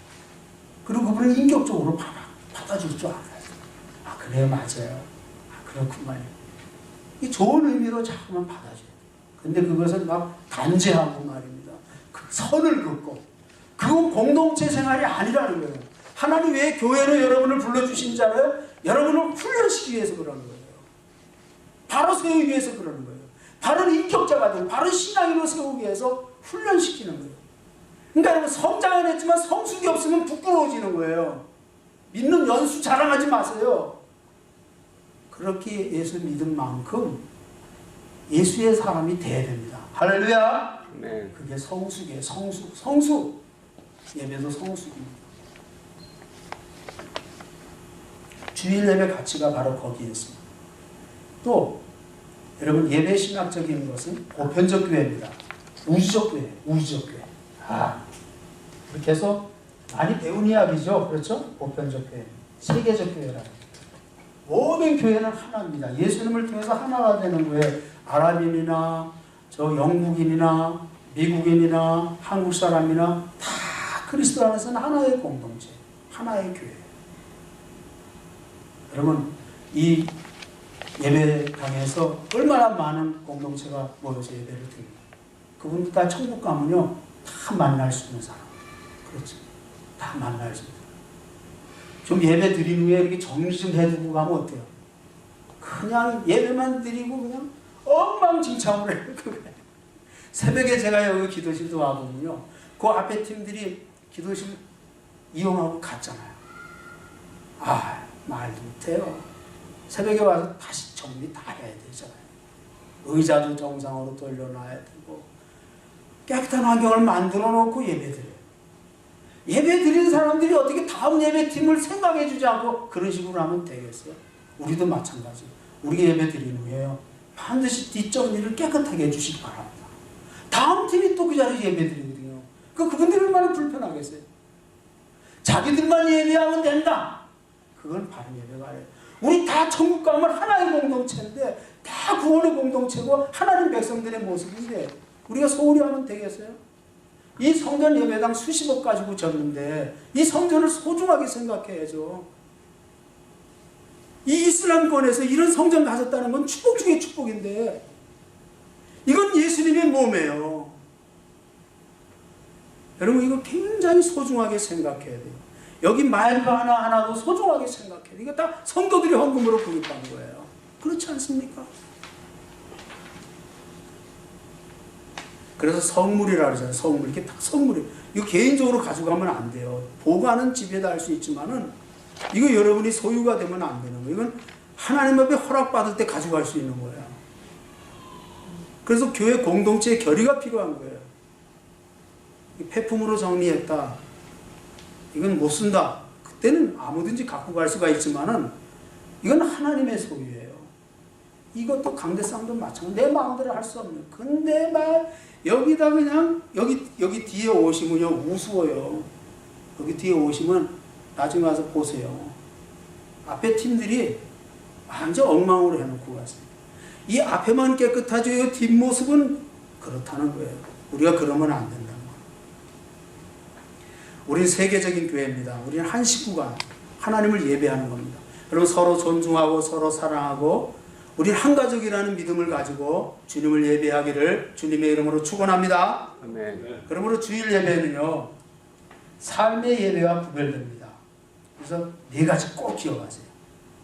그리고 그분을 인격적으로 받아줄 줄 알아요. 아 그래요 맞아요. 아 그렇구만요. 이 좋은 의미로 자꾸만 받아줘요. 근데 그것은 막 단죄하고 말입니다. 그 선을 긋고 그건 공동체 생활이 아니라는 거예요. 하나님 왜 교회로 여러분을 불러주신 줄 알아요? 여러분을 훈련시키기 위해서 그러는 거예요. 바로 세우기 위해서 그러는 거예요. 바른 인격자가 되고 바른 신앙으로 세우기 위해서 훈련시키는 거예요. 그러니까 여러분 성장은 했지만 성숙이 없으면 부끄러워지는 거예요. 믿는 연수 자랑하지 마세요. 그렇게 예수 믿은 만큼 예수의 사람이 돼야 됩니다. 할렐루야.
네.
그게 성숙이에요. 성숙. 예배도 성숙입니다. 주일 예배 가치가 바로 거기에 있습니다. 또 여러분 예배 신학적인 것은 보편적 교회입니다. 우주적 교회. 이렇게 해서 많이 배운 이야기죠. 그렇죠? 보편적 교회. 세계적 교회라. 모든 교회는 하나입니다. 예수님을 통해서 하나가 되는 거예요. 아랍인이나 저 영국인이나 미국인이나 한국 사람이나 다 그리스도 안에서는 하나의 공동체, 하나의 교회. 여러분 이 예배당에서 얼마나 많은 공동체가 모여서 예배를 드립니다. 그분들 다 천국 가면요 다 만날 수 있는 사람. 그렇죠. 다 만날 수 있는 사람. 좀 예배 드린 후에 이렇게 정리 좀 해두고 가면 어때요? 그냥 예배만 드리고 그냥 엉망진창으로 해요. 새벽에 제가 여기 기도실도 와보면요. 그 앞에 팀들이 기도실 이용하고 갔잖아요. 아, 말도 못해요. 새벽에 와서 다시 정리 다 해야 되잖아요. 의자도 정상으로 돌려놔야 되고 깨끗한 환경을 만들어 놓고 예배드려요. 예배 드리는 사람들이 어떻게 다음 예배팀을 생각해 주지 않고 그런 식으로 하면 되겠어요? 우리도 마찬가지예요. 우리 예배 드리는 후에요. 반드시 뒷정리를 깨끗하게 해주시기 바랍니다. 다음 팀이 또 그 자리에 예배 드리거든요. 그분들이 얼마나 불편하겠어요? 자기들만 예배하면 된다. 그건 바른 예배가 아니에요. 우리 다 천국 가면 하나의 공동체인데 다 구원의 공동체고 하나님 백성들의 모습인데 우리가 소홀히 하면 되겠어요? 이 성전 예배당 수십억 가지고 졌는데 이 성전을 소중하게 생각해야죠. 이 이슬람권에서 이런 성전 가졌다는 건 축복 중에 축복인데 이건 예수님의 몸이에요. 여러분 이거 굉장히 소중하게 생각해야 돼요. 여기 말도 하나하나도 소중하게 생각해야 돼요. 이거 다 성도들이 헌금으로 구입한 거예요. 그렇지 않습니까? 그래서 성물이라고 그러잖아요. 성물. 이렇게 다 성물이. 이거 개인적으로 가져가면 안 돼요. 보관은 집에다 할 수 있지만은 이거 여러분이 소유가 되면 안 되는 거예요. 이건 하나님 앞에 허락받을 때 가져갈 수 있는 거예요. 그래서 교회 공동체의 결의가 필요한 거예요. 폐품으로 정리했다. 이건 못 쓴다. 그때는 아무든지 갖고 갈 수가 있지만은 이건 하나님의 소유예요. 이것도 강대상도 마찬가지. 내 마음대로 할 수 없는. 근데 여기다 그냥 여기 뒤에 오시면요 우스워요. 여기 뒤에 오시면 나중에 와서 보세요. 앞에 팀들이 완전 엉망으로 해놓고 갔어요. 이 앞에만 깨끗하죠. 이 뒷모습은 그렇다는 거예요. 우리가 그러면 안 된다는 거예요. 우리는 세계적인 교회입니다. 우리는 한 식구가 하나님을 예배하는 겁니다. 여러분 서로 존중하고 서로 사랑하고 우리는 한 가족이라는 믿음을 가지고 주님을 예배하기를 주님의 이름으로 축원합니다.
아멘.
그러므로 주일 예배는요 삶의 예배와 구별됩니다. 그래서 네 가지 꼭 기억하세요.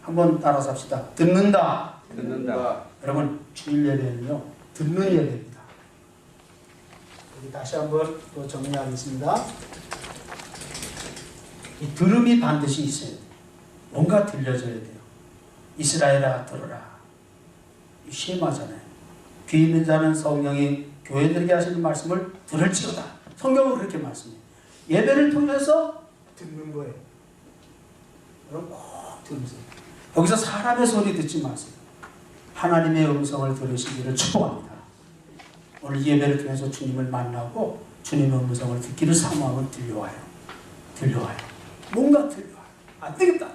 한번 따라서 합시다. 듣는다.
듣는다.
여러분 주일 예배는요 듣는 예배입니다. 다시 한번 또 정리하겠습니다. 이 들음이 반드시 있어야 돼요. 뭔가 들려줘야 돼요. 이스라엘아 들어라. 이 쉐마잖아요. 귀 있는 자는 성령이 교회들에게 하시는 말씀을 들을지어다. 성경은 그렇게 말씀해요. 예배를 통해서 듣는 거예요. 여러분 꼭 들으세요. 여기서 사람의 소리 듣지 마세요. 하나님의 음성을 들으시기를 축복합니다. 오늘 예배를 통해서 주님을 만나고 주님의 음성을 듣기를 사모하면 들려와요. 들려와요. 뭔가 들려와요. 안 되겠다.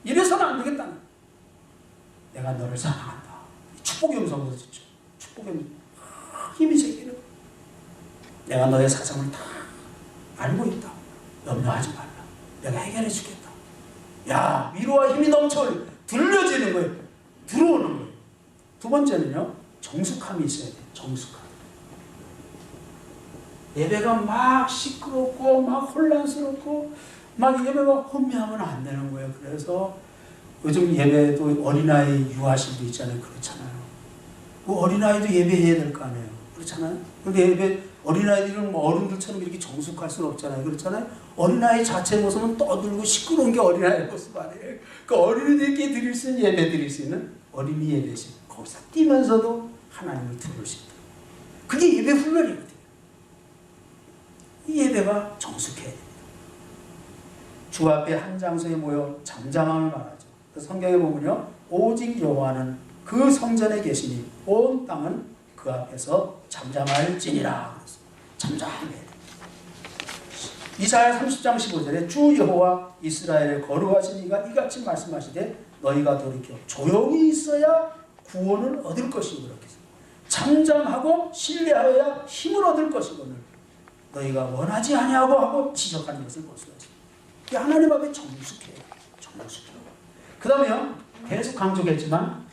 이래서는 안 되겠다. 내가 너를 사랑한다. 축복의 음성을 듣죠. 축복의 힘이 생기는 거예요. 내가 너의 사정을 다 알고 있다. 염려하지 말라. 내가 해결해 주겠다. 야, 위로와 힘이 넘쳐 들려지는 거예요. 들어오는 거예요. 두 번째는요, 정숙함이 있어야 돼요. 정숙함. 예배가 막 시끄럽고 막 혼란스럽고 막 예배가 혼미하면 안 되는 거예요. 그래서 요즘 예배도 어린아이 유아실도 있잖아요. 그렇잖아요. 그 어린아이도 예배해야 될 거 아니에요. 그렇잖아요. 근데 예배 어린아이들은 뭐 어른들처럼 이렇게 정숙할 수는 없잖아요. 그렇잖아요. 어린아이 자체 모습은 떠들고 시끄러운 게 어린아이 모습 아니에요. 그 어린이들께 드릴 수 있는 예배 드릴 수 있는 어린이 예배식. 거기서 뛰면서도 하나님을 들을 수 있다. 그게 예배 훈련이거든요. 이 예배가 정숙해야 됩니다. 주 앞에 한 장소에 모여 잠잠함을 말하죠. 그 성경에 보면요, 오직 여호와는 그 성전에 계시니 온 땅은 그 앞에서 잠잠할지니라. 잠잠해야 돼. 이사야 30장 15절에 주 여호와 이스라엘을 거룩하신 이가 이같이 말씀하시되 너희가 돌이켜 조용히 있어야 구원을 얻을 것이고 그렇게 잠잠하고 신뢰하여야 힘을 얻을 것이거늘 너희가 원하지 아니하고 하고 지적하는 것을 볼 수가 있습니다. 이게 하나님 앞에 정숙해요. 정숙해요. 그 다음에요, 계속 강조했지만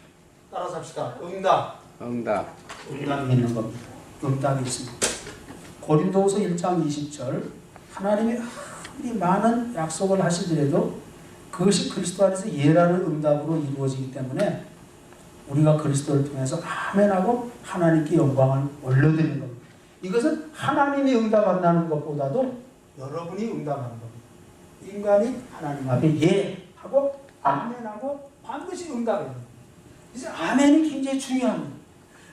따라서 합시다. 응답이 있는 겁니다. 응답이 있습니다. 고린도후서 1장 20절 하나님이 아무리 많은 약속을 하시더라도 그것이 그리스도 안에서 예라는 응답으로 이루어지기 때문에 우리가 그리스도를 통해서 아멘하고 하나님께 영광을 올려드리는 겁니다. 이것은 하나님이 응답한다는 것보다도 여러분이 응답하는 겁니다. 인간이 하나님 앞에 예 하고 아멘하고 반드시 응답해요. 이제 아멘이 굉장히 중요합니다.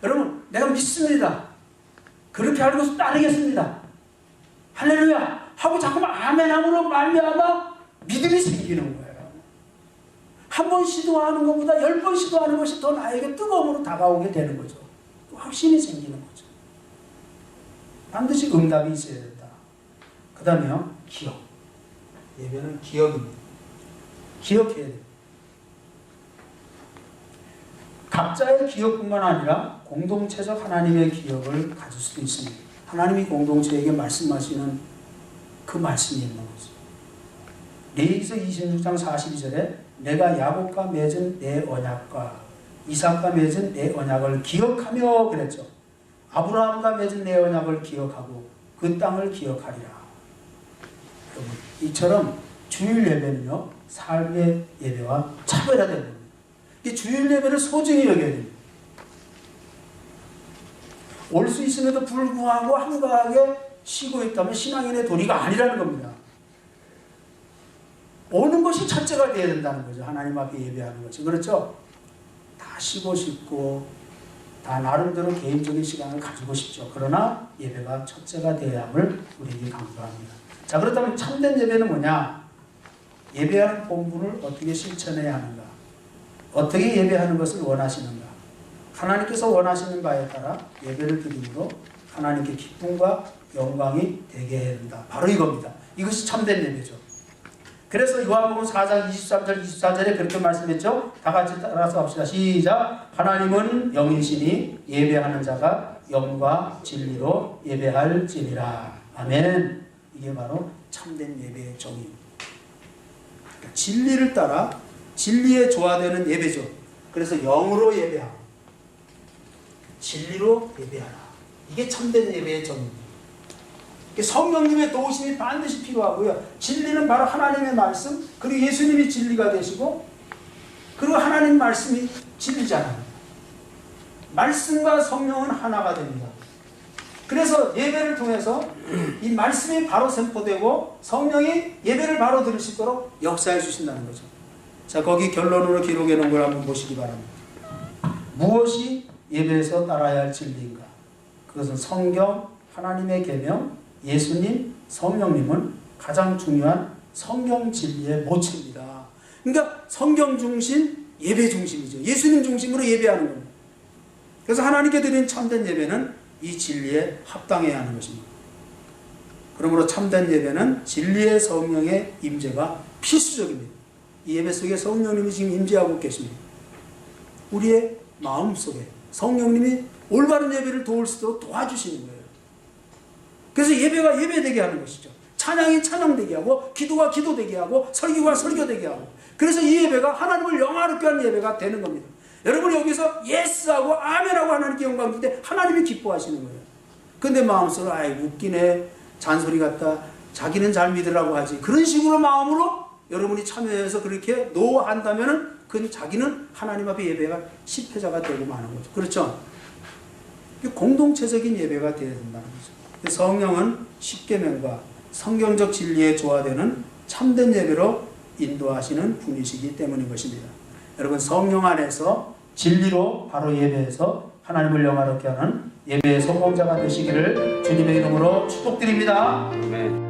여러분, 내가 믿습니다. 그렇게 알고서 따르겠습니다. 할렐루야 하고 자꾸만 아멘함으로 말미암아 믿음이 생기는 거예요. 한 번 시도하는 것보다 10번 시도하는 것이 더 나에게 뜨거움으로 다가오게 되는 거죠. 확신이 생기는 거죠. 반드시 응답이 있어야 된다. 그 다음에요, 기억. 예배는 기억입니다. 기억해야 돼요. 각자의 기억뿐만 아니라 공동체적 하나님의 기억을 가질 수도 있습니다. 하나님이 공동체에게 말씀하시는 그 말씀이 있는 거죠. 레위기서 26장 42절에 내가 야곱과 맺은 내 언약과 이삭과 맺은 내 언약을 기억하며 그랬죠. 아브라함과 맺은 내 언약을 기억하고 그 땅을 기억하리라. 이처럼 주일 예배는요, 삶의 예배와 차별화되는 겁니다. 이 주일 예배를 소중히 여겨야 됩니다. 올 수 있음에도 불구하고 한가하게 쉬고 있다면 신앙인의 도리가 아니라는 겁니다. 오는 것이 첫째가 되어야 된다는 거죠. 하나님 앞에 예배하는 것이. 그렇죠? 다 쉬고 싶고 다 나름대로 개인적인 시간을 가지고 싶죠. 그러나 예배가 첫째가 되어야 함을 우리에게 강조합니다. 자, 그렇다면 참된 예배는 뭐냐? 예배하는 본분을 어떻게 실천해야 하는가? 어떻게 예배하는 것을 원하시는가? 하나님께서 원하시는 바에 따라 예배를 드림으로 하나님께 기쁨과 영광이 되게 해야 된다. 바로 이겁니다. 이것이 참된 예배죠. 그래서 요한복음 4장 23절 24절에 그렇게 말씀했죠. 다 같이 따라서 합시다. 시작. 하나님은 영이시니 예배하는 자가 영과 진리로 예배할지니라. 아멘. 이게 바로 참된 예배의 정의입니다. 그러니까 진리를 따라 진리에 조화되는 예배죠. 그래서 영으로 예배하고 진리로 예배하라. 이게 참된 예배의 정의입니다. 성령님의 도우심이 반드시 필요하고요. 진리는 바로 하나님의 말씀, 그리고 예수님이 진리가 되시고, 그리고 하나님 말씀이 진리잖아요. 말씀과 성령은 하나가 됩니다. 그래서 예배를 통해서 이 말씀이 바로 선포되고 성령이 예배를 바로 들을 수 있도록 역사해 주신다는 거죠. 자, 거기 결론으로 기록해 놓은 걸 한번 보시기 바랍니다. 무엇이 예배에서 따라야 할 진리인가? 그것은 성경, 하나님의 계명, 예수님, 성령님은 가장 중요한 성경 진리의 모체입니다. 그러니까 성경 중심, 예배 중심이죠. 예수님 중심으로 예배하는 겁니다. 그래서 하나님께 드린 참된 예배는 이 진리에 합당해야 하는 것입니다. 그러므로 참된 예배는 진리의 성령의 임재가 필수적입니다. 이 예배 속에 성령님이 지금 임재하고 계십니다. 우리의 마음 속에 성령님이 올바른 예배를 도울 수 있도록 도와주시는 거예요. 그래서 예배가 예배되게 하는 것이죠. 찬양이 찬양되게 하고 기도가 기도되게 하고 설교가 설교되게 하고, 그래서 이 예배가 하나님을 영화롭게 하는 예배가 되는 겁니다. 여러분 여기서 예스하고 아멘하고 하나님께 영광 줄 때 하나님이 기뻐하시는 거예요. 근데 마음속으로 아이 웃기네, 잔소리 같다, 자기는 잘 믿으라고 하지, 그런 식으로 마음으로 여러분이 참여해서 그렇게 노한다면은 그 자기는 하나님 앞에 예배가 실패자가 되고 마는 거죠. 그렇죠? 공동체적인 예배가 되어야 된다는 거죠. 성령은 십계명과 성경적 진리에 조화되는 참된 예배로 인도하시는 분이시기 때문인 것입니다. 여러분 성령 안에서 진리로 바로 예배에서 하나님을 영화롭게 하는 예배의 성공자가 되시기를 주님의 이름으로 축복드립니다.
아멘.